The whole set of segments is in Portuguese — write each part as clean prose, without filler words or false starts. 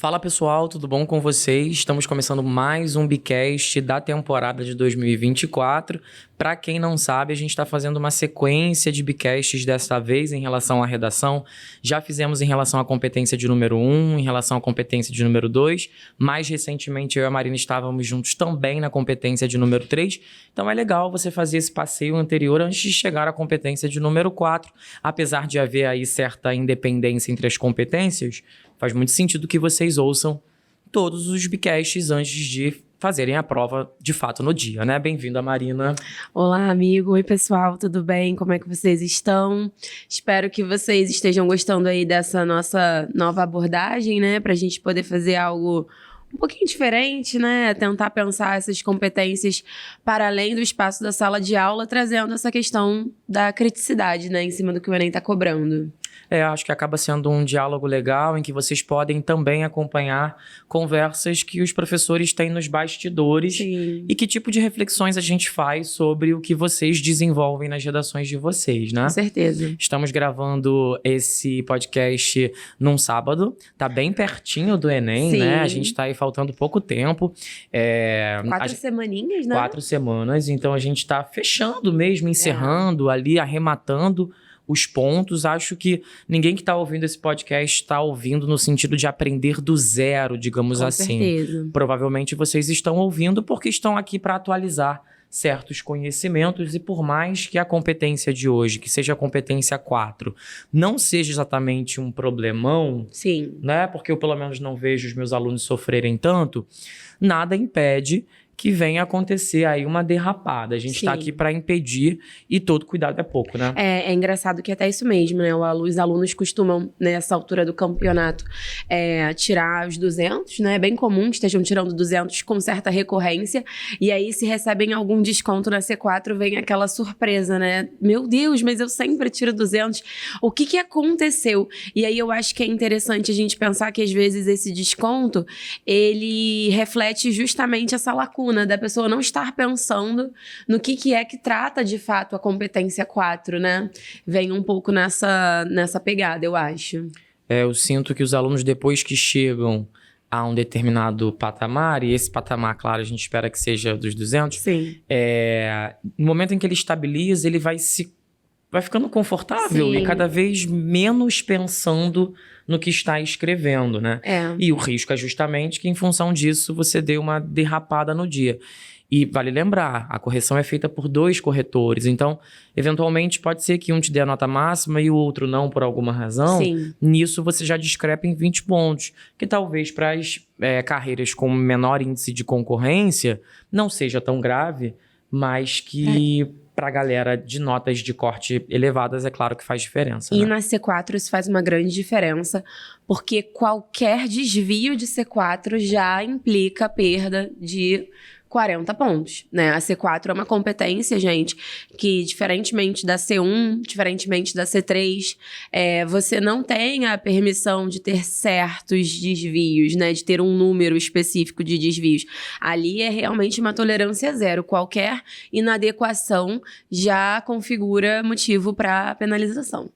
Fala pessoal, tudo bom com vocês? Estamos começando mais um Bicast da temporada de 2024. Para quem não sabe, a gente está fazendo uma sequência de Bicasts dessa vez em relação à redação. Já fizemos em relação à competência de número 1, em relação à competência de número 2. Mais recentemente, eu e a Marina estávamos juntos também na competência de número 3. Então é legal você fazer esse passeio anterior antes de chegar à competência de número 4. Apesar de haver aí certa independência entre as competências, faz muito sentido que vocês ouçam todos os Bicasts antes de fazerem a prova de fato no dia, né? Bem-vinda, Marina. Olá, amigo. Oi, pessoal. Tudo bem? Como é que vocês estão? Espero que vocês estejam gostando aí dessa nossa nova abordagem, né? Pra gente poder fazer algo um pouquinho diferente, né? Tentar pensar essas competências para além do espaço da sala de aula, trazendo essa questão da criticidade, né? Em cima do que o Enem tá cobrando. Acho que acaba sendo um diálogo legal em que vocês podem também acompanhar conversas que os professores têm nos bastidores. Sim. E que tipo de reflexões a gente faz sobre o que vocês desenvolvem nas redações de vocês, né? Com certeza. Estamos gravando esse podcast num sábado, tá bem pertinho do Enem, Sim. né? A gente tá aí faltando pouco tempo. 4 semaninhas, né? 4 semanas, então a gente tá fechando mesmo, encerrando ali, arrematando os pontos. Acho que ninguém que está ouvindo esse podcast está ouvindo no sentido de aprender do zero, digamos Com assim. certeza. Provavelmente vocês estão ouvindo porque estão aqui para atualizar certos conhecimentos, e por mais que a competência de hoje, que seja a competência 4, não seja exatamente um problemão, Sim. né? Porque eu pelo menos não vejo os meus alunos sofrerem tanto, nada impede que venha acontecer aí uma derrapada. A gente está aqui para impedir, e todo cuidado é pouco, né? É engraçado que até isso mesmo, né? Os alunos costumam, nessa altura do campeonato, tirar os 200, né? É bem comum que estejam tirando 200 com certa recorrência. E aí, se recebem algum desconto na C4, vem aquela surpresa, né? Meu Deus, mas eu sempre tiro 200. O que aconteceu? E aí, eu acho que é interessante a gente pensar que, às vezes, esse desconto, ele reflete justamente essa lacuna da pessoa não estar pensando no que é que trata de fato a competência 4, né? Vem um pouco nessa pegada, eu acho. Eu sinto que os alunos, depois que chegam a um determinado patamar, e esse patamar, claro, a gente espera que seja dos 200, Sim. No momento em que ele estabiliza, ele vai ficando confortável. Sim. E cada vez menos pensando no que está escrevendo, né? E o risco é justamente que, em função disso, você dê uma derrapada no dia. E vale lembrar, a correção é feita por 2 corretores. Então, eventualmente, pode ser que um te dê a nota máxima e o outro não, por alguma razão. Sim. Nisso, você já discrepa em 20 pontos. Que talvez para as carreiras com menor índice de concorrência não seja tão grave, mas que para a galera de notas de corte elevadas, é claro que faz diferença. E né? na C4 isso faz uma grande diferença, porque qualquer desvio de C4 já implica perda de 40 pontos, né? A C4 é uma competência, gente, que diferentemente da C1, diferentemente da C3, você não tem a permissão de ter certos desvios, né? De ter um número específico de desvios. Ali é realmente uma tolerância zero. Qualquer inadequação já configura motivo para penalização.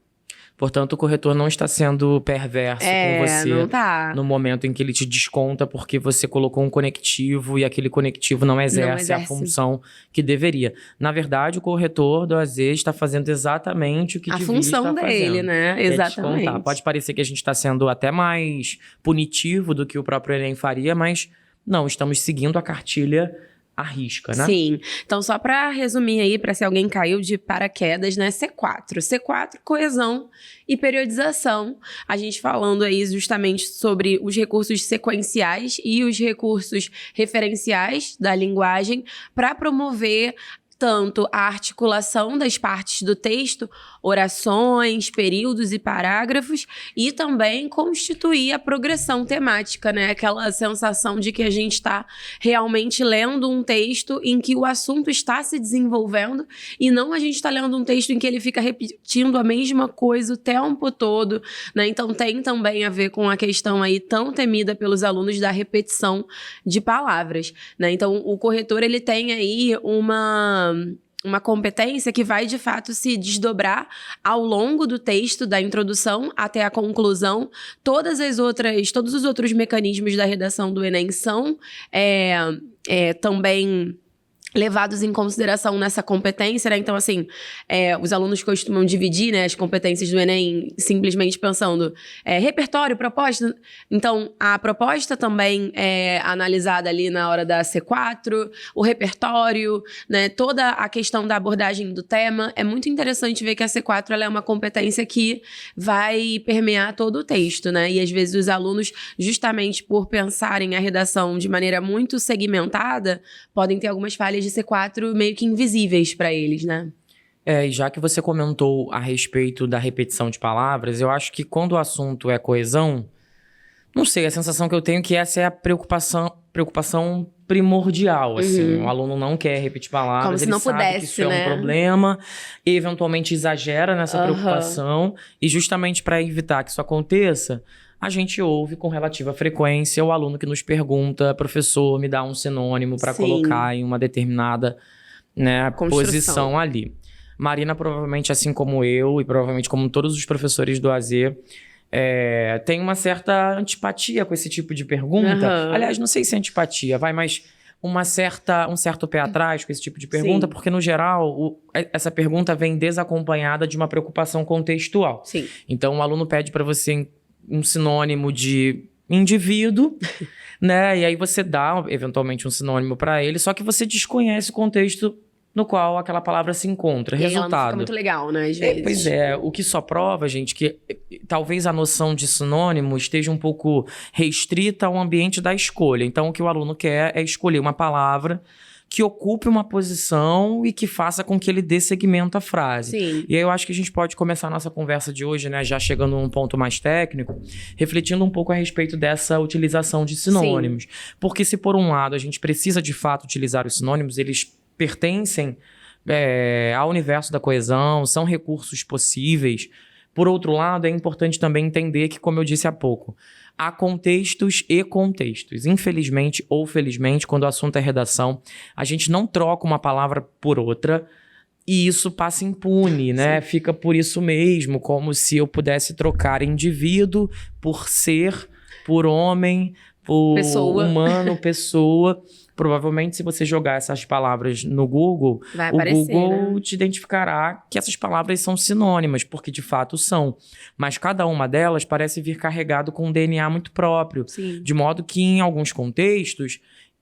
Portanto, o corretor não está sendo perverso com você não tá. no momento em que ele te desconta porque você colocou um conectivo e aquele conectivo não exerce a função que deveria. Na verdade, o corretor do AZ está fazendo exatamente o que devia estar fazendo. A função dele, né? Exatamente. Descontar. Pode parecer que a gente está sendo até mais punitivo do que o próprio Enem faria, mas não, estamos seguindo a cartilha à risca, né? Sim. Então, só para resumir aí, para se alguém caiu de paraquedas, né? C4. C4, coesão e periodização. A gente falando aí justamente sobre os recursos sequenciais e os recursos referenciais da linguagem para promover tanto a articulação das partes do texto, orações, períodos e parágrafos, e também constituir a progressão temática, né? Aquela sensação de que a gente está realmente lendo um texto em que o assunto está se desenvolvendo e não a gente está lendo um texto em que ele fica repetindo a mesma coisa o tempo todo, né? Então tem também a ver com a questão aí tão temida pelos alunos da repetição de palavras, né? Então o corretor ele tem aí uma competência que vai, de fato, se desdobrar ao longo do texto, da introdução até a conclusão. Todos os outros mecanismos da redação do Enem são também levados em consideração nessa competência, né? Então, assim, os alunos costumam dividir, né, as competências do Enem simplesmente pensando repertório, proposta. Então, a proposta também é analisada ali na hora da C4, o repertório, né, toda a questão da abordagem do tema. É muito interessante ver que a C4 ela é uma competência que vai permear todo o texto, né? E às vezes os alunos, justamente por pensarem a redação de maneira muito segmentada, podem ter algumas falhas de C4 meio que invisíveis para eles, né? E já que você comentou a respeito da repetição de palavras, eu acho que quando o assunto é coesão, não sei, a sensação que eu tenho é que essa é a preocupação primordial, assim. O aluno não quer repetir palavras, como se ele não sabe pudesse, que isso né? é um problema, e eventualmente exagera nessa preocupação, e justamente para evitar que isso aconteça, a gente ouve com relativa frequência o aluno que nos pergunta, professor, me dá um sinônimo para colocar em uma determinada, né, posição ali. Marina, provavelmente, assim como eu, e provavelmente como todos os professores do AZ, tem uma certa antipatia com esse tipo de pergunta. Aliás, não sei se é antipatia, mas um certo pé atrás com esse tipo de pergunta, porque, no geral, essa pergunta vem desacompanhada de uma preocupação contextual. Sim. Então, o aluno pede para você um sinônimo de indivíduo, né? E aí você dá, eventualmente, um sinônimo para ele, só que você desconhece o contexto no qual aquela palavra se encontra. Resultado. Ela não fica muito legal, né, às vezes. Pois é, o que só prova, gente, que talvez a noção de sinônimo esteja um pouco restrita ao ambiente da escolha. Então, o que o aluno quer é escolher uma palavra que ocupe uma posição e que faça com que ele dê segmento à frase. Sim. E aí eu acho que a gente pode começar a nossa conversa de hoje, né, já chegando num ponto mais técnico, refletindo um pouco a respeito dessa utilização de sinônimos. Sim. Porque se por um lado a gente precisa de fato utilizar os sinônimos, eles pertencem ao universo da coesão, são recursos possíveis. Por outro lado, é importante também entender que, como eu disse há pouco, há contextos e contextos. Infelizmente ou felizmente, quando o assunto é redação, a gente não troca uma palavra por outra e isso passa impune, né? Sim. Fica por isso mesmo, como se eu pudesse trocar indivíduo por ser, por homem, por humano, pessoa. Provavelmente, se você jogar essas palavras no Google, o Google te identificará que essas palavras são sinônimas, porque de fato são. Mas cada uma delas parece vir carregado com um DNA muito próprio. Sim. De modo que, em alguns contextos,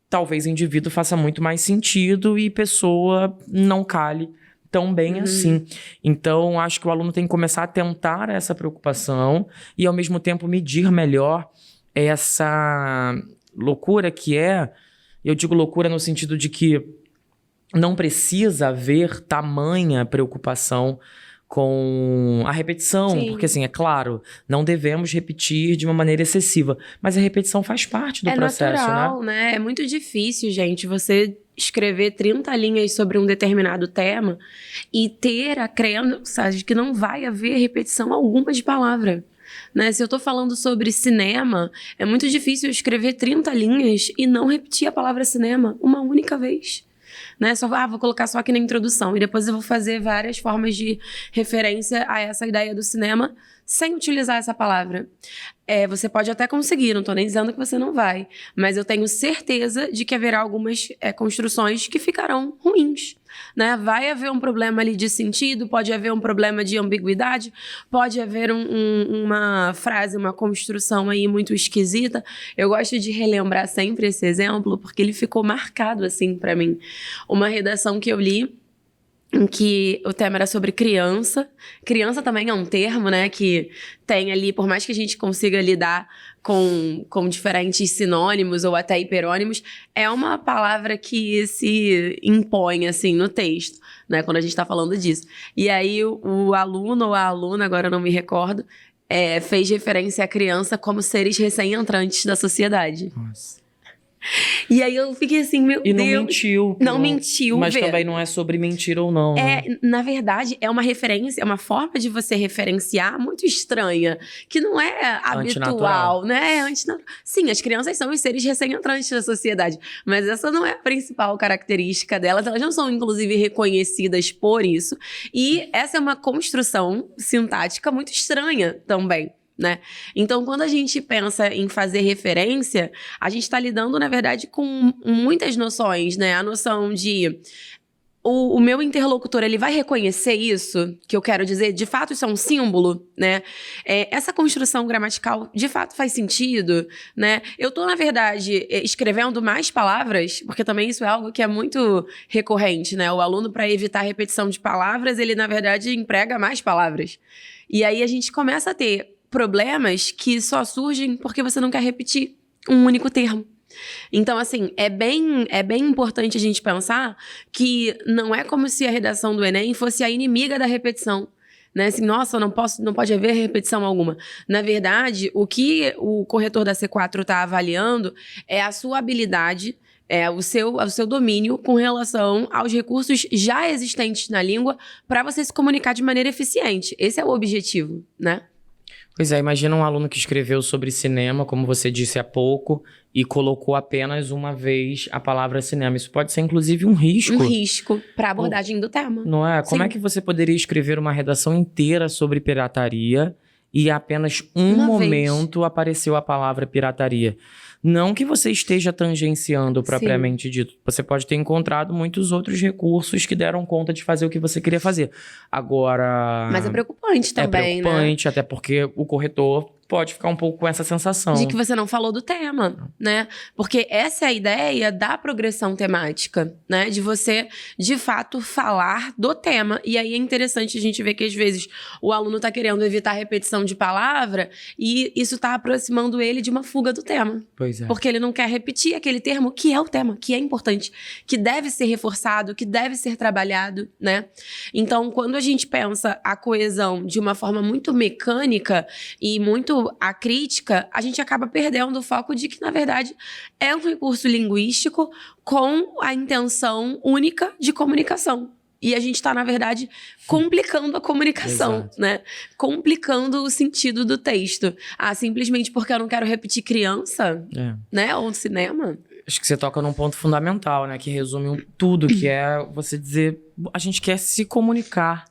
talvez indivíduo faça muito mais sentido e pessoa não cale tão bem assim. Então, acho que o aluno tem que começar a atentar a essa preocupação e, ao mesmo tempo, medir melhor essa loucura que é... Eu digo loucura no sentido de que não precisa haver tamanha preocupação com a repetição. Sim. Porque, assim, é claro, não devemos repetir de uma maneira excessiva. Mas a repetição faz parte do processo, natural, né? É muito difícil, gente, você escrever 30 linhas sobre um determinado tema e ter a crença de que não vai haver repetição alguma de palavra. Né? Se eu tô falando sobre cinema, é muito difícil eu escrever 30 linhas e não repetir a palavra cinema uma única vez. Né? Vou colocar só aqui na introdução e depois eu vou fazer várias formas de referência a essa ideia do cinema sem utilizar essa palavra. Você pode até conseguir, não tô nem dizendo que você não vai, mas eu tenho certeza de que haverá algumas construções que ficarão ruins. Né? Vai haver um problema ali de sentido, pode haver um problema de ambiguidade, pode haver uma frase, uma construção aí muito esquisita. Eu gosto de relembrar sempre esse exemplo, porque ele ficou marcado assim pra mim. Uma redação que eu li, em que o tema era sobre criança. Criança também é um termo, né, que tem ali, por mais que a gente consiga lidar com diferentes sinônimos ou até hiperônimos, é uma palavra que se impõe, assim, no texto, né, quando a gente tá falando disso. E aí, o aluno ou a aluna, agora eu não me recordo, fez referência à criança como seres recém-entrantes da sociedade. Nossa. E aí eu fiquei assim, meu E Deus. não mentiu. Não mentiu, Mas vê. também não é sobre mentir ou não. né? Na verdade, é uma referência, é uma forma de você referenciar muito estranha, que não é habitual, né? Sim, as crianças são os seres recém-entrantes da sociedade, mas essa não é a principal característica delas. Elas não são, inclusive, reconhecidas por isso. E essa é uma construção sintática muito estranha também. Né? Então, quando a gente pensa em fazer referência, a gente está lidando, na verdade, com muitas noções, né? A noção de o meu interlocutor, ele vai reconhecer isso que eu quero dizer? De fato, isso é um símbolo, né? Essa construção gramatical, de fato, faz sentido, né? Eu tô, na verdade, escrevendo mais palavras, porque também isso é algo que é muito recorrente, né? O aluno, para evitar a repetição de palavras, ele, na verdade, emprega mais palavras. E aí a gente começa a ter problemas que só surgem porque você não quer repetir um único termo. Então, assim, é bem importante a gente pensar que não é como se a redação do Enem fosse a inimiga da repetição. Né? Assim, nossa, não pode haver repetição alguma. Na verdade, o que o corretor da C4 está avaliando é a sua habilidade, o seu domínio com relação aos recursos já existentes na língua para você se comunicar de maneira eficiente. Esse é o objetivo, né? Pois é, imagina um aluno que escreveu sobre cinema, como você disse há pouco, e colocou apenas uma vez a palavra cinema. Isso pode ser, inclusive, um risco. Um risco para a abordagem do tema. Não é? Como Sim. é que você poderia escrever uma redação inteira sobre pirataria e apenas Uma momento apareceu a palavra pirataria? Não que você esteja tangenciando propriamente dito. Você pode ter encontrado muitos outros recursos que deram conta de fazer o que você queria fazer. Agora... Mas é preocupante também, É preocupante, até porque o corretor pode ficar um pouco com essa sensação. De que você não falou do tema, né? Porque essa é a ideia da progressão temática, né? De você, de fato, falar do tema. E aí é interessante a gente ver que, às vezes, o aluno tá querendo evitar a repetição de palavra e isso tá aproximando ele de uma fuga do tema. Pois é. Porque ele não quer repetir aquele termo que é o tema, que é importante, que deve ser reforçado, que deve ser trabalhado, né? Então, quando a gente pensa a coesão de uma forma muito mecânica e muito acrítica, a gente acaba perdendo o foco de que, na verdade, é um recurso linguístico com a intenção única de comunicação. E a gente está, na verdade, complicando a comunicação, Exato. né? Complicando o sentido do texto. Simplesmente porque eu não quero repetir criança, né? Ou cinema. Acho que você toca num ponto fundamental, né? Que resume tudo, que é você dizer... A gente quer se comunicar.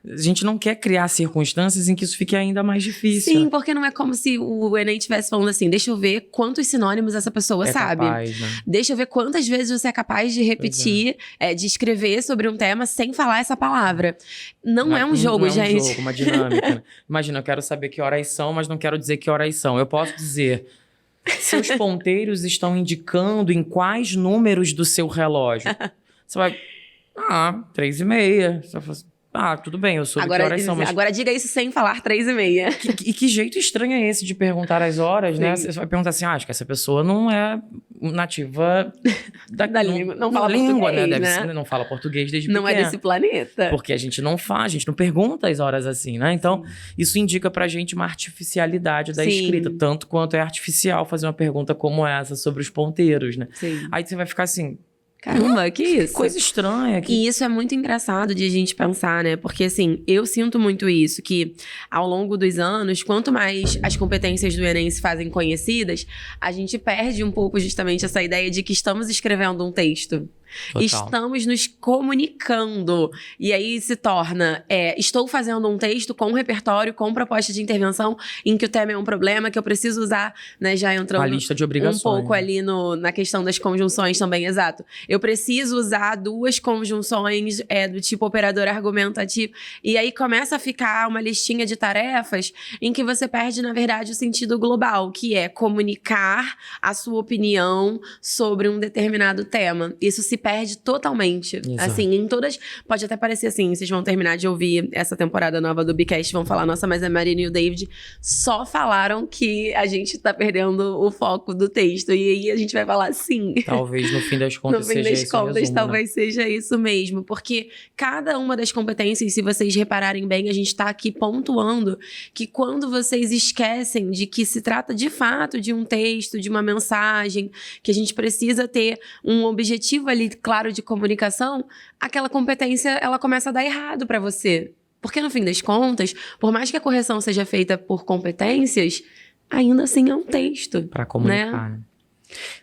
A gente não quer criar circunstâncias em que isso fique ainda mais difícil. Sim, porque não é como se o Enem estivesse falando assim, deixa eu ver quantos sinônimos essa pessoa sabe. Capaz, né? Deixa eu ver quantas vezes você é capaz de repetir, de escrever sobre um tema sem falar essa palavra. Não é um jogo, gente. Não é um jogo, uma dinâmica. Né? Imagina, eu quero saber que horas são, mas não quero dizer que horas são. Eu posso dizer... Seus ponteiros estão indicando em quais números do seu relógio? Você vai... 3:30. Você vai falar assim, tudo bem, eu soube que horas são, mas... Agora diga isso sem falar 3:30. E que jeito estranho é esse de perguntar as horas, né? Você vai perguntar assim, acho que essa pessoa não é nativa da língua. Não fala língua, português, né? Deve né? ser, não fala português desde não pequeno. É desse planeta. Porque a gente não faz, a gente não pergunta as horas assim, né? Então, isso indica pra gente uma artificialidade da escrita, tanto quanto é artificial fazer uma pergunta como essa sobre os ponteiros, né? Sim. Aí você vai ficar assim... Caramba, que isso? Coisa estranha. E isso é muito engraçado de a gente pensar, né? Porque, assim, eu sinto muito isso, que ao longo dos anos, quanto mais as competências do Enem se fazem conhecidas, a gente perde um pouco justamente essa ideia de que estamos escrevendo um texto. Total. Estamos nos comunicando. E aí se torna, estou fazendo um texto com um repertório, com proposta de intervenção, em que o tema é um problema, que eu preciso usar, né, já entrando a lista de obrigações, um pouco ali na questão das conjunções também, exato. Eu preciso usar 2 conjunções do tipo operador argumentativo. E aí começa a ficar uma listinha de tarefas em que você perde, na verdade, o sentido global, que é comunicar a sua opinião sobre um determinado tema. Isso se perde totalmente. Exato. Assim, em todas... Pode até parecer assim, vocês vão terminar de ouvir essa temporada nova do Bcast, vão falar, nossa, mas a Marina e o David só falaram que a gente tá perdendo o foco do texto. E aí a gente vai falar sim. Talvez no fim das contas No fim seja das esse o contas, resumo, talvez seja isso mesmo. Porque cada uma das competências, se vocês repararem bem, a gente tá aqui pontuando que quando vocês esquecem de que se trata de fato de um texto, de uma mensagem, que a gente precisa ter um objetivo ali claro de comunicação, aquela competência, ela começa a dar errado para você. Porque no fim das contas, por mais que a correção seja feita por competências, ainda assim é um texto. Para comunicar, né?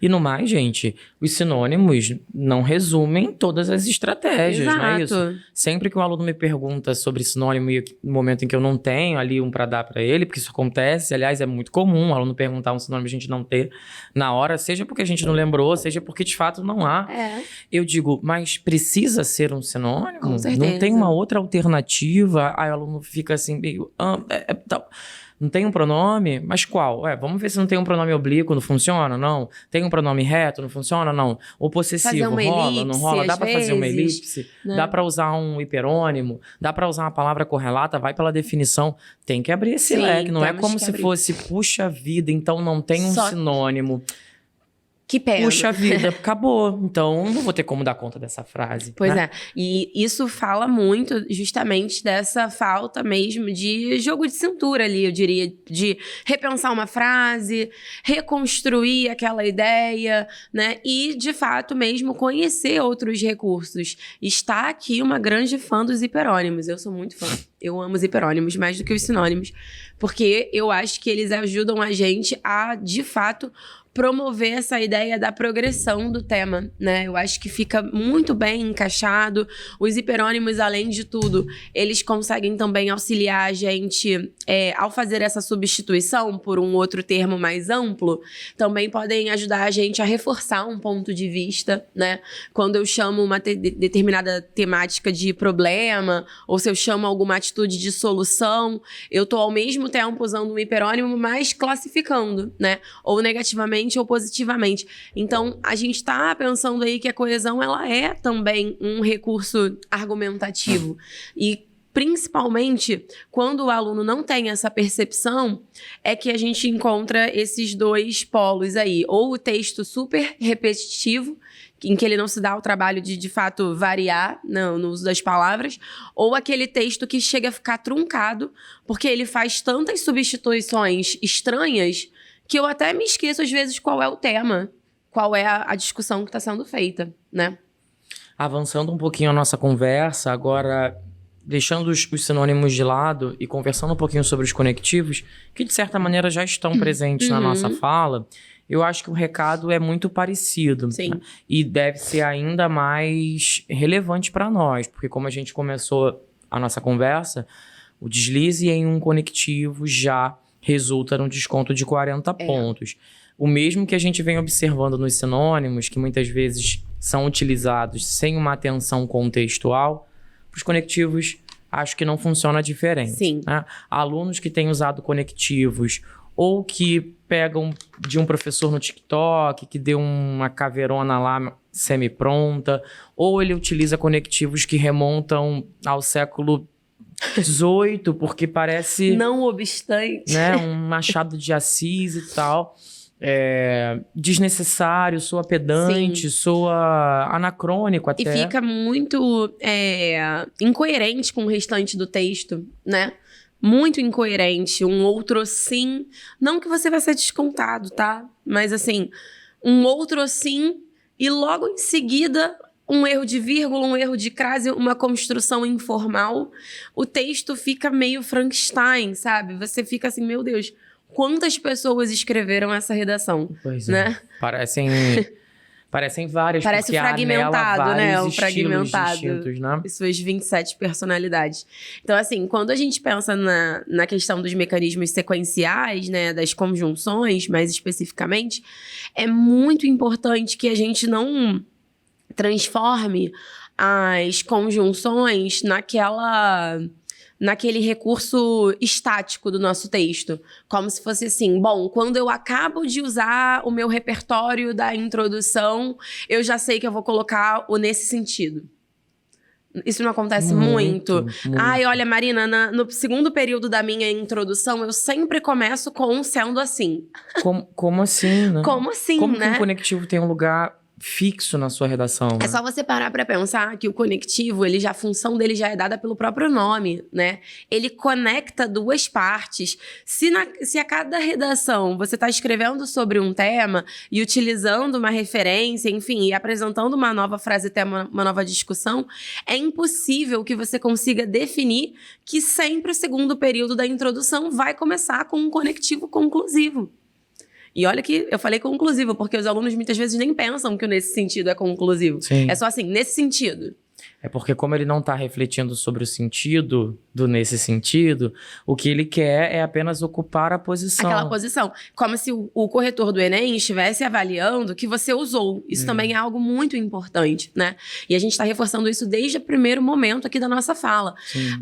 E no mais, gente, os sinônimos não resumem todas as estratégias, Exato. não é isso? Sempre que um aluno me pergunta sobre sinônimo e no momento em que eu não tenho ali um para dar para ele, porque isso acontece, aliás, é muito comum o aluno perguntar um sinônimo e a gente não ter na hora, seja porque a gente não lembrou, seja porque de fato não há. Eu digo, mas precisa ser um sinônimo? Com certeza. Não tem uma outra alternativa? Aí o aluno fica assim, meio... tal. Não tem um pronome? Mas qual? Vamos ver se não tem um pronome oblíquo, não funciona? Não. Tem um pronome reto, não funciona? Não. O possessivo rola, não rola? Dá pra fazer uma elipse? Né? Dá pra usar um hiperônimo? Dá pra usar uma palavra correlata? Vai pela definição. Tem que abrir esse leque. Não é como se fosse, puxa vida, então não tem um sinônimo. Que pena. Puxa vida, acabou. Então, não vou ter como dar conta dessa frase. Pois né? é. E isso fala muito justamente dessa falta mesmo de jogo de cintura ali, eu diria. De repensar uma frase, reconstruir aquela ideia, né? E, de fato, mesmo conhecer outros recursos. Está aqui uma grande fã dos hiperônimos. Eu sou muito fã. Eu amo os hiperônimos mais do que os sinônimos. Porque eu acho que eles ajudam a gente a, de fato, promover essa ideia da progressão do tema, né? Eu acho que fica muito bem encaixado. Os hiperônimos, além de tudo, eles conseguem também auxiliar a gente ao fazer essa substituição por um outro termo mais amplo, também podem ajudar a gente a reforçar um ponto de vista, né? Quando eu chamo uma determinada temática de problema, ou se eu chamo alguma atitude de solução, eu tô ao mesmo tempo usando um hiperônimo, mas classificando, né? Ou negativamente ou positivamente. Então, a gente tá pensando aí que a coesão, ela é também um recurso argumentativo. E, principalmente, quando o aluno não tem essa percepção, é que a gente encontra esses dois polos aí. Ou o texto super repetitivo, em que ele não se dá o trabalho de fato, variar no uso das palavras, ou aquele texto que chega a ficar truncado, porque ele faz tantas substituições estranhas que eu até me esqueço, às vezes, qual é o tema, qual é a discussão que está sendo feita, né? Avançando um pouquinho a nossa conversa, agora deixando os sinônimos de lado e conversando um pouquinho sobre os conectivos, que de certa maneira já estão presentes na nossa fala, eu acho que o recado é muito parecido. Sim. Né? E deve ser ainda mais relevante para nós, porque como a gente começou a nossa conversa, o deslize em um conectivo já resulta num desconto de 40 pontos. O mesmo que a gente vem observando nos sinônimos, que muitas vezes são utilizados sem uma atenção contextual, para os conectivos, acho que não funciona diferente. Sim. Né? Alunos que têm usado conectivos ou que pegam de um professor no TikTok, que deu uma caveirona lá semi-pronta, ou ele utiliza conectivos que remontam ao século 18, porque parece... Não obstante. Né, um Machado de Assis e tal. Desnecessário, soa pedante, soa anacrônico até. E fica muito incoerente com o restante do texto, né? Muito incoerente. Um outro sim. Não que você vai ser descontado, tá? Mas assim, um outro sim e logo em seguida... um erro de vírgula, um erro de crase, uma construção informal. O texto fica meio Frankenstein, sabe? Você fica assim, meu Deus, quantas pessoas escreveram essa redação? Pois né? Parecem várias, parece porque fragmentado, há nela né? vários Fragmentado. distintos, né? E suas 27 personalidades. Então, assim, quando a gente pensa na questão dos mecanismos sequenciais, né? Das conjunções, mais especificamente, é muito importante que a gente não transforme as conjunções naquele recurso estático do nosso texto. Como se fosse assim, bom, quando eu acabo de usar o meu repertório da introdução, eu já sei que eu vou colocar o nesse sentido. Isso não acontece muito. Ai, olha, Marina, no segundo período da minha introdução, eu sempre começo com sendo assim. Como assim, né? Como assim, Como né? que um conectivo tem um lugar fixo na sua redação, né? É só você parar pra pensar que o conectivo, a função dele já é dada pelo próprio nome, né? Ele conecta duas partes. Se a cada redação você tá escrevendo sobre um tema e utilizando uma referência, enfim, e apresentando uma nova frase, tema, uma nova discussão, é impossível que você consiga definir que sempre o segundo período da introdução vai começar com um conectivo conclusivo. E olha que eu falei conclusivo, porque os alunos muitas vezes nem pensam que o nesse sentido é conclusivo. Sim. É só assim, nesse sentido. É porque como ele não está refletindo sobre o sentido do nesse sentido, o que ele quer é apenas ocupar a posição. Aquela posição. Como se o corretor do Enem estivesse avaliando o que você usou. Isso também é algo muito importante, né? E a gente está reforçando isso desde o primeiro momento aqui da nossa fala. Sim.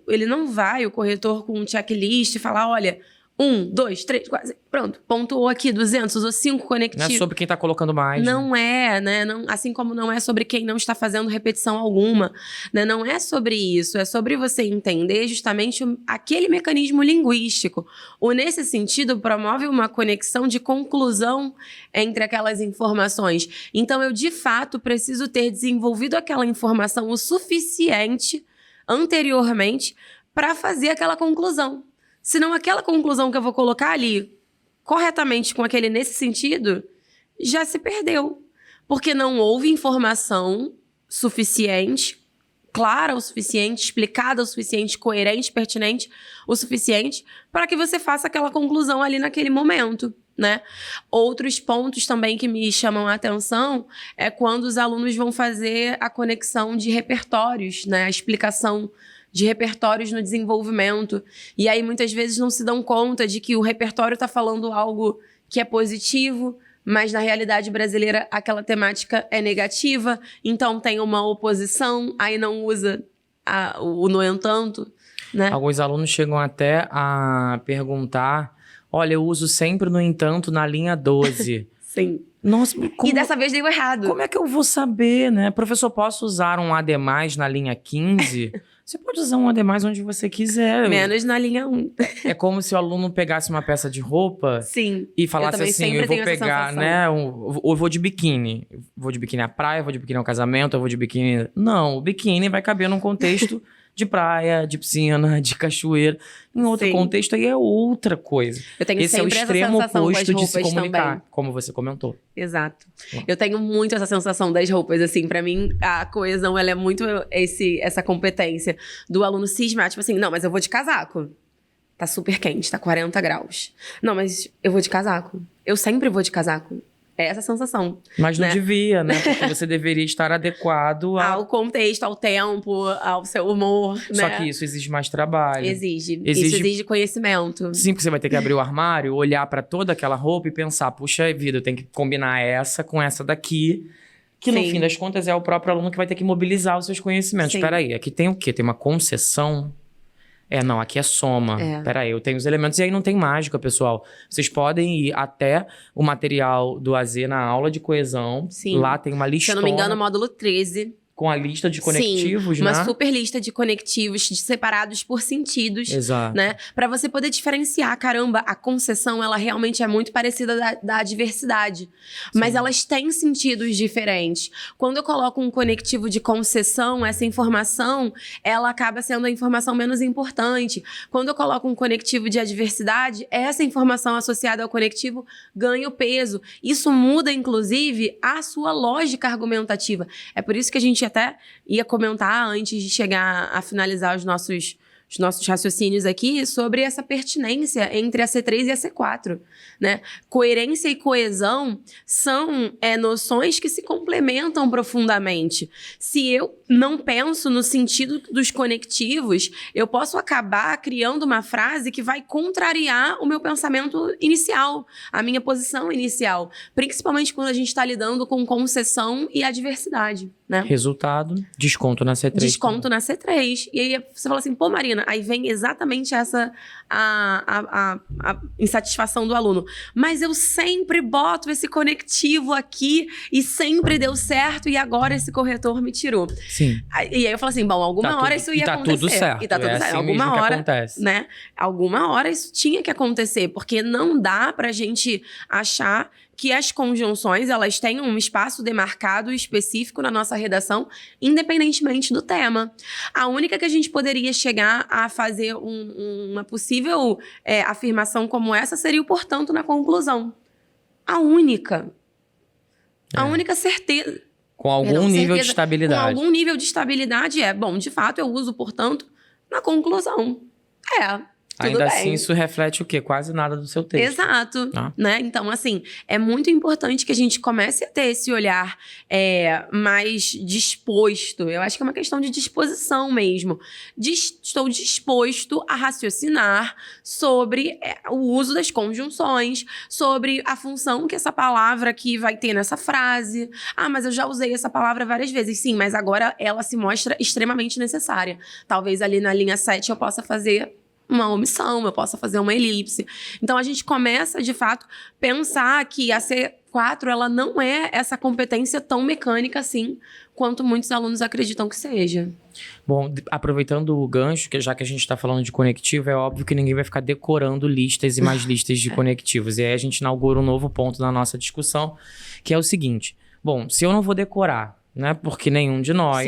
Ele não vai, o corretor, com um checklist e falar, olha... 1, 2, 3, 4, pronto. Pontuou aqui 200, usou 5 conectivos. Não é sobre quem tá colocando mais. Não é, né? Não, assim como não é sobre quem não está fazendo repetição alguma. Né? Não é sobre isso. É sobre você entender justamente aquele mecanismo linguístico. O nesse sentido promove uma conexão de conclusão entre aquelas informações. Então, eu, de fato, preciso ter desenvolvido aquela informação o suficiente anteriormente para fazer aquela conclusão. Senão aquela conclusão que eu vou colocar ali, corretamente com aquele nesse sentido, já se perdeu. Porque não houve informação suficiente, clara o suficiente, explicada o suficiente, coerente, pertinente o suficiente, para que você faça aquela conclusão ali naquele momento, né? Outros pontos também que me chamam a atenção é quando os alunos vão fazer a conexão de repertórios, né? A explicação de repertórios no desenvolvimento. E aí, muitas vezes, não se dão conta de que o repertório está falando algo que é positivo, mas, na realidade brasileira, aquela temática é negativa. Então, tem uma oposição, aí não usa o no entanto, né? Alguns alunos chegam até a perguntar, olha, eu uso sempre no entanto na linha 12. Sim. Nossa, E dessa vez deu errado. Como é que eu vou saber, né? Professor, posso usar um ademais na linha 15? Você pode usar um ademais onde você quiser. Menos na linha 1. É como se o aluno pegasse uma peça de roupa Sim. e falasse assim, eu vou pegar, né? Eu vou de biquíni. Eu vou de biquíni à praia, eu vou de biquíni ao casamento, eu vou de biquíni... Não, o biquíni vai caber num contexto de praia, de piscina, de cachoeira. Em outro contexto, aí é outra coisa. Eu tenho Esse é o sempre extremo essa sensação oposto com as de se roupas comunicar, também. como você comentou. Exato. Eu tenho muito essa sensação das roupas, assim, pra mim a coesão, ela é muito essa competência do aluno cismar, tipo assim, não, mas eu vou de casaco. Tá super quente, tá 40 graus. Não, mas eu vou de casaco. Eu sempre vou de casaco. É essa sensação. Mas não né? devia, né? Porque você deveria estar adequado ao contexto, ao tempo, ao seu humor, Só né? que isso exige mais trabalho. Isso exige conhecimento. Sim, porque você vai ter que abrir o armário, olhar pra toda aquela roupa e pensar, puxa vida, eu tenho que combinar essa com essa daqui. Que no fim das contas é o próprio aluno que vai ter que mobilizar os seus conhecimentos. Espera aí, aqui tem o quê? Tem uma concessão? Não, aqui é soma. Peraí, eu tenho os elementos. E aí não tem mágica, pessoal. Vocês podem ir até o material do AZ na aula de coesão. Sim. Lá tem uma listona. Se eu não me engano, módulo 13. Com a lista de conectivos, uma né? super lista de conectivos separados por sentidos. Exato. Né? Pra você poder diferenciar. Caramba, a concessão, ela realmente é muito parecida da diversidade. Mas elas têm sentidos diferentes. Quando eu coloco um conectivo de concessão, essa informação, ela acaba sendo a informação menos importante. Quando eu coloco um conectivo de adversidade, essa informação associada ao conectivo ganha o peso. Isso muda, inclusive, a sua lógica argumentativa. É por isso que a gente até ia comentar antes de chegar a finalizar os nossos raciocínios aqui sobre essa pertinência entre a C3 e a C4, né? Coerência e coesão são noções que se complementam profundamente. Se eu não penso no sentido dos conectivos, eu posso acabar criando uma frase que vai contrariar o meu pensamento inicial, a minha posição inicial, principalmente quando a gente está lidando com concessão e adversidade. né? Resultado, desconto na C3. Desconto na C3. E aí você fala assim, pô, Marina, aí vem exatamente essa a insatisfação do aluno. Mas eu sempre boto esse conectivo aqui e sempre deu certo e agora esse corretor me tirou. Sim. E aí eu falo assim, bom, alguma hora isso ia acontecer. Tudo certo. E tá tudo certo. Assim alguma mesmo hora, que acontece. né? Alguma hora isso tinha que acontecer, porque não dá pra gente achar que as conjunções, elas têm um espaço demarcado específico na nossa redação, independentemente do tema. A única que a gente poderia chegar a fazer uma possível afirmação como essa seria o portanto na conclusão. A única. A única certeza. Com algum nível de estabilidade. Com algum nível de estabilidade bom, de fato eu uso portanto na conclusão. Ainda bem. assim, isso reflete o quê? Quase nada do seu texto. Exato. Né? Então, assim, é muito importante que a gente comece a ter esse olhar mais disposto. Eu acho que é uma questão de disposição mesmo. Estou disposto a raciocinar sobre o uso das conjunções, sobre a função que essa palavra aqui vai ter nessa frase. Ah, mas eu já usei essa palavra várias vezes. Sim, mas agora ela se mostra extremamente necessária. Talvez ali na linha 7 eu possa fazer uma omissão, eu possa fazer uma elipse. Então, a gente começa, de fato, pensar que a C4, ela não é essa competência tão mecânica assim, quanto muitos alunos acreditam que seja. Bom, aproveitando o gancho, que já que a gente está falando de conectivo, é óbvio que ninguém vai ficar decorando listas e mais listas de conectivos. E aí a gente inaugura um novo ponto na nossa discussão, que é o seguinte. Bom, se eu não vou decorar, né? Porque nenhum de nós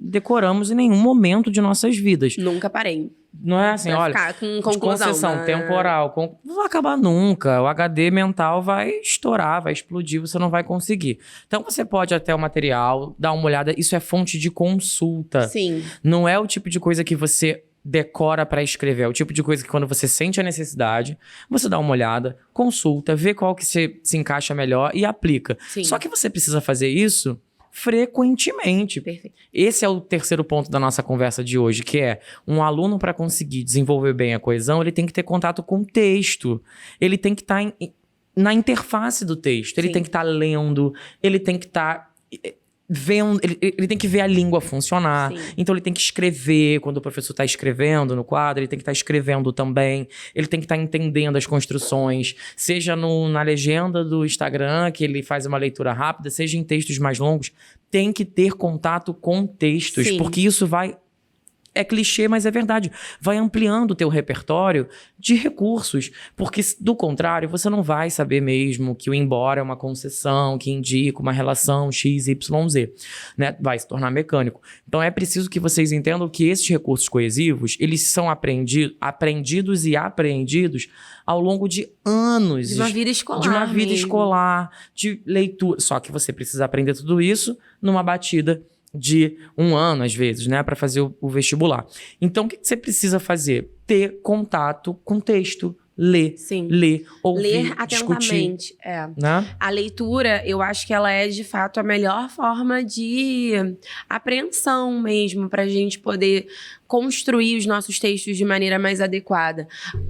decoramos em nenhum momento de nossas vidas. Nunca parei. Não é assim, olha, ficar com conclusão, concessão temporal, não vai acabar nunca. O HD mental vai estourar, vai explodir, você não vai conseguir. Então, você pode até o material, dar uma olhada. Isso é fonte de consulta. Sim. Não é o tipo de coisa que você decora para escrever. É o tipo de coisa que quando você sente a necessidade, você dá uma olhada, consulta, vê qual que se encaixa melhor e aplica. Sim. Só que você precisa fazer isso frequentemente. Perfeito. Esse é o terceiro ponto da nossa conversa de hoje, que é um aluno, para conseguir desenvolver bem a coesão, ele tem que ter contato com o texto. Ele tem que estar na interface do texto. Ele tem que estar lendo, ele tem que estar vendo, ele tem que ver a língua funcionar. Sim. Então ele tem que escrever quando o professor está escrevendo no quadro, ele tem que estar escrevendo também, ele tem que estar entendendo as construções, seja na legenda do Instagram, que ele faz uma leitura rápida, seja em textos mais longos, tem que ter contato com textos, Sim. porque isso vai... É clichê, mas é verdade. Vai ampliando o teu repertório de recursos. Porque, do contrário, você não vai saber mesmo que o embora é uma concessão, que indica uma relação X, Y, Z. Né? Vai se tornar mecânico. Então, é preciso que vocês entendam que esses recursos coesivos, eles são aprendidos e apreendidos ao longo de anos. De uma vida escolar. De uma vida mesmo. escolar, de leitura. Só que você precisa aprender tudo isso numa batida de 1 ano, às vezes, né? Para fazer o vestibular. Então, o que você precisa fazer? Ter contato com texto. Ler, ouvir, ler atentamente. discutir. Né? A leitura, eu acho que ela é, de fato, a melhor forma de apreensão mesmo, para a gente poder construir os nossos textos de maneira mais adequada.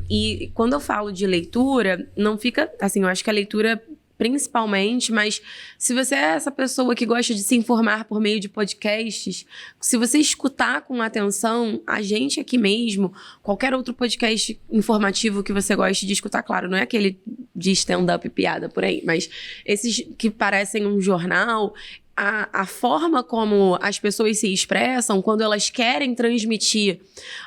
E quando eu falo de leitura, não fica... Assim, eu acho que a leitura... principalmente, mas se você é essa pessoa que gosta de se informar por meio de podcasts, se você escutar com atenção, a gente aqui mesmo, qualquer outro podcast informativo que você goste de escutar, claro, não é aquele de stand-up piada por aí, mas esses que parecem um jornal... A forma como as pessoas se expressam quando elas querem transmitir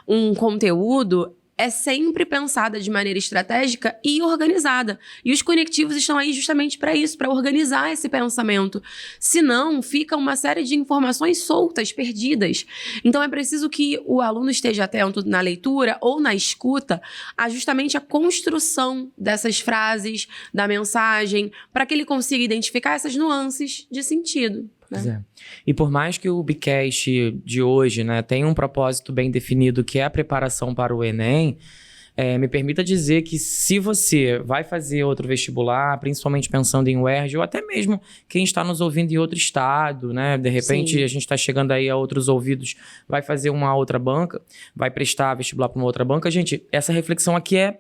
um conteúdo é sempre pensada de maneira estratégica e organizada. E os conectivos estão aí justamente para isso, para organizar esse pensamento. Senão, fica uma série de informações soltas, perdidas. Então, é preciso que o aluno esteja atento na leitura ou na escuta a justamente a construção dessas frases, da mensagem, para que ele consiga identificar essas nuances de sentido. Pois é. E por mais que o Bcast de hoje, né, tenha um propósito bem definido, que é a preparação para o Enem, me permita dizer que se você vai fazer outro vestibular, principalmente pensando em UERJ, ou até mesmo quem está nos ouvindo em outro estado, né? De repente, Sim. A gente está chegando aí a outros ouvidos, vai fazer uma outra banca, vai prestar vestibular para uma outra banca. Gente, essa reflexão aqui é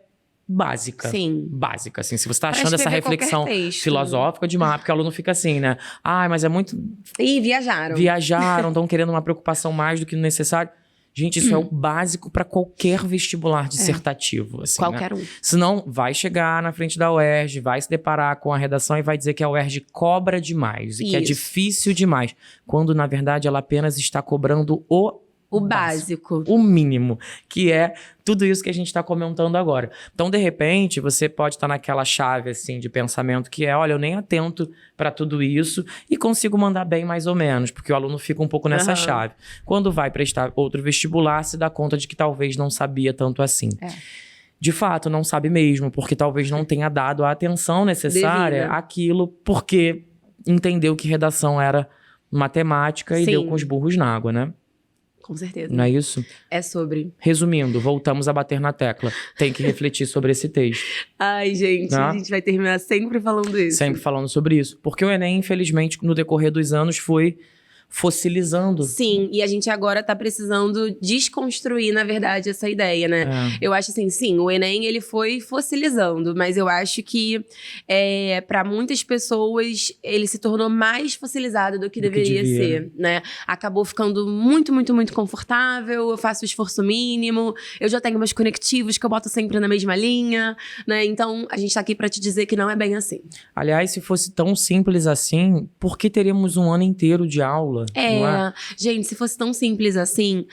básica. Sim. Básica, assim. Se você tá Pra achando essa escrever reflexão qualquer texto. filosófica demais, porque o aluno fica assim, né? Mas é muito... Ih, viajaram. Viajaram, estão querendo uma preocupação mais do que o necessário. Gente, isso é o básico para qualquer vestibular dissertativo, assim, Qualquer né? um. Senão, vai chegar na frente da UERJ, vai se deparar com a redação e vai dizer que a UERJ cobra demais e que é Isso. difícil demais, quando, na verdade, ela apenas está cobrando O básico. o mínimo, que é tudo isso que a gente está comentando agora. Então, de repente, você pode estar naquela chave, assim, de pensamento que é, olha, eu nem atento para tudo isso e consigo mandar bem mais ou menos, porque o aluno fica um pouco nessa chave. Quando vai prestar outro vestibular, se dá conta de que talvez não sabia tanto assim. De fato, não sabe mesmo, porque talvez não tenha dado a atenção necessária Devida. àquilo, porque entendeu que redação era matemática e Sim. deu com os burros na água, né? Com certeza. Não é isso? É sobre. Resumindo, voltamos a bater na tecla. Tem que refletir sobre esse texto. Ai, gente, Né? a gente vai terminar sempre falando isso. Sempre falando sobre isso. Porque o Enem, infelizmente, no decorrer dos anos, foi fossilizando. Sim, e a gente agora tá precisando desconstruir, na verdade, essa ideia, né? Eu acho assim, sim, o Enem, ele foi fossilizando, mas eu acho que para muitas pessoas ele se tornou mais fossilizado do que deveria ser, né? Acabou ficando muito, muito, muito confortável, eu faço o esforço mínimo, eu já tenho meus conectivos que eu boto sempre na mesma linha, né? Então, a gente tá aqui pra te dizer que não é bem assim. Aliás, se fosse tão simples assim, por que teríamos um ano inteiro de aula? Não é? Gente, se fosse tão simples assim,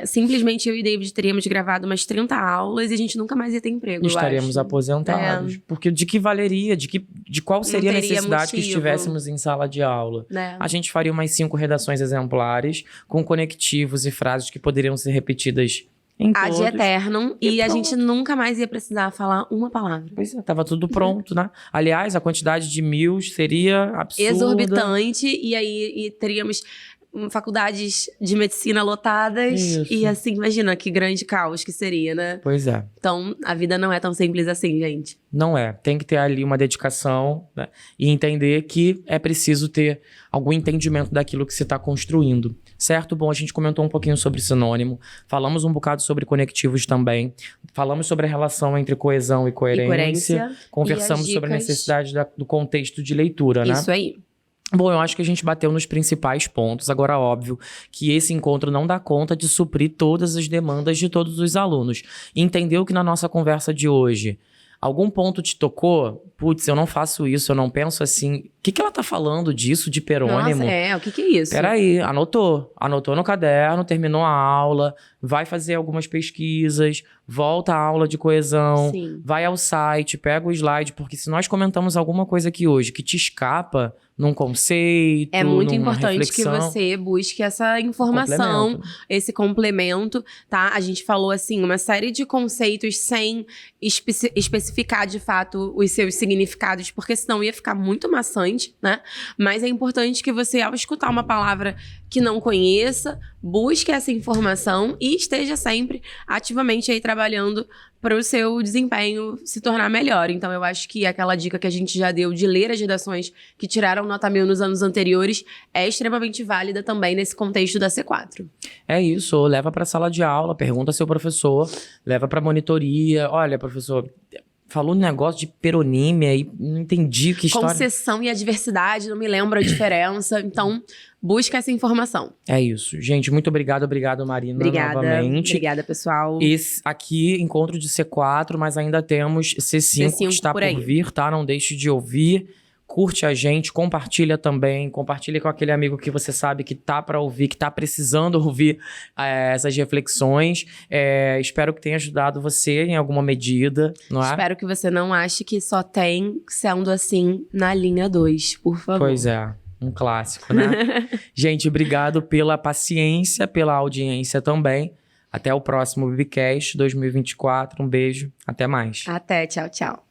simplesmente eu e David teríamos gravado umas 30 aulas e a gente nunca mais ia ter emprego, eu Estaríamos acho. aposentados. Porque de que valeria? De qual seria a teria necessidade que motivo. estivéssemos em sala de aula? Né? A gente faria umas 5 redações exemplares, com conectivos e frases que poderiam ser repetidas em Ad todos. eternum, E e a pronto. gente nunca mais ia precisar falar uma palavra. Pois é, tava tudo pronto, né? Aliás, a quantidade de 1000 seria absurda. Exorbitante, e aí teríamos faculdades de medicina lotadas. Isso. E assim, imagina que grande caos que seria, né? Pois é. Então, a vida não é tão simples assim, gente. Não é. Tem que ter ali uma dedicação, né? E entender que é preciso ter algum entendimento daquilo que se está construindo. Certo? Bom, a gente comentou um pouquinho sobre sinônimo. Falamos um bocado sobre conectivos também. Falamos sobre a relação entre coesão e coerência. Conversamos E as sobre a dicas. necessidade do contexto de leitura, né? Isso aí. Bom, eu acho que a gente bateu nos principais pontos. Agora, óbvio que esse encontro não dá conta de suprir todas as demandas de todos os alunos. Entendeu que na nossa conversa de hoje, algum ponto te tocou? Putz, eu não faço isso, eu não penso assim. O que ela tá falando disso, de perônimo? Nossa, o que é isso? Peraí, anotou no caderno, terminou a aula, vai fazer algumas pesquisas, volta à aula de coesão, Sim. vai ao site, pega o slide, porque se nós comentamos alguma coisa aqui hoje que te escapa num conceito, É muito numa importante reflexão, que você busque essa informação, complemento. esse complemento, tá? A gente falou, assim, uma série de conceitos sem especificar, de fato, os seus significados, porque senão ia ficar muito maçante, né? Mas é importante que você, ao escutar uma palavra que não conheça, busque essa informação e esteja sempre ativamente aí trabalhando para o seu desempenho se tornar melhor. Então, eu acho que aquela dica que a gente já deu de ler as redações que tiraram nota 1000 nos anos anteriores é extremamente válida também nesse contexto da C4. É isso, ou leva para a sala de aula, pergunta ao seu professor, leva para monitoria. Olha, professor, falou um negócio de peronímia e não entendi que história... Concessão e adversidade, não me lembro a diferença. Então, busca essa informação. É isso. Gente, muito obrigado, Marina, novamente. Obrigada, pessoal. Esse aqui, encontro de C4, mas ainda temos C5 que está por vir, tá? Não deixe de ouvir. Curte a gente, compartilha também. Compartilha com aquele amigo que você sabe que tá para ouvir, que tá precisando ouvir essas reflexões. Espero que tenha ajudado você em alguma medida, não é? Espero que você não ache que só tem sendo assim na linha 2, por favor. Pois é. Um clássico, né? Gente, obrigado pela paciência, pela audiência também. Até o próximo Bibicast 2024. Um beijo. Até mais. Até. Tchau, tchau.